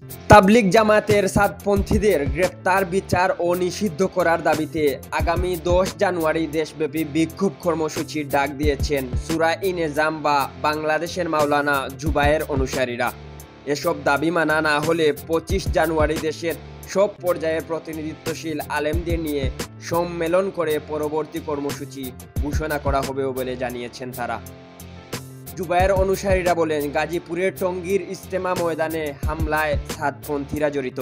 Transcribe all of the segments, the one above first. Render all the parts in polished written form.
তাবলিগ জামাতের সাতপন্থীদের গ্রেপ্তার, বিচার ও নিষিদ্ধ করার দাবিতে আগামী 10 জানুয়ারি দেশব্যাপী বিক্ষোভ কর্মসূচির ডাক দিয়েছেন সূরা-ই-নেজাম বা বাংলাদেশের মাওলানা জুবায়ের অনুসারীরা। এসব দাবি মানা না হলে 25 জানুয়ারি দেশের সব পর্যায়ের প্রতিনিধিত্বশীল আলেমদের নিয়ে সম্মেলন করে পরবর্তী কর্মসূচি ঘোষণা করা হবে বলে জানিয়েছেন তারা। জুবায়ের অনুসারীরা বলেন, গাজীপুরের টঙ্গীর ইজতেমা ময়দানে হামলায় সাতপন্থীরা জড়িত।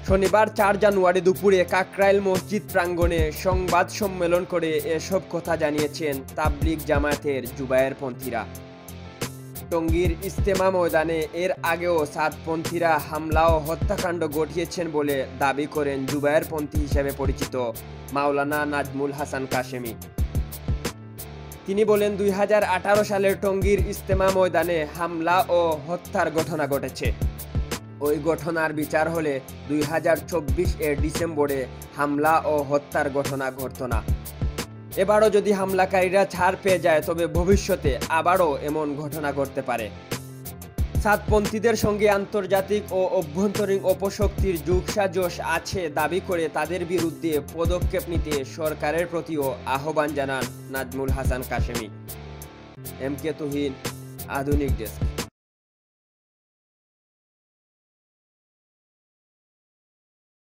শনিবার 4 জানুয়ারি দুপুরে কাকরাইল মসজিদ প্রাঙ্গণে সংবাদ সম্মেলন করে এসব কথা জানিয়েছেন তাবলিগ জামায়াতের জুবায়েরপন্থীরা। টঙ্গীর ইজতেমা ময়দানে এর আগেও সাতপন্থীরা হামলা ও হত্যাকাণ্ড ঘটিয়েছেন বলে দাবি করেন জুবায়েরপন্থী হিসেবে পরিচিত মাওলানা নাজমুল হাসান কাশেমি। তিনি বলেন, 2018 সালের টঙ্গীর ইজতেমা ময়দানে হামলা ও হত্যার ঘটনা ঘটেছে। ওই ঘটনার বিচার হলে 2024 এর ডিসেম্বরে হামলা ও হত্যার ঘটনা ঘটত না। এবারও যদি হামলাকারীরা ছাড় পেয়ে যায় তবে ভবিষ্যতে আবারও এমন ঘটনা ঘটতে পারে। সাতপন্থীদের সঙ্গে আন্তর্জাতিক ও অভ্যন্তরীণ অপশক্তির যোগসাজশ আছে দাবি করে তাদের বিরুদ্ধে পদক্ষেপ নিতে সরকারের প্রতিও আহ্বান জানান নাজমুল হাসান কাশেমি। এম কে তুহিন, আধুনিক ডেস্ক।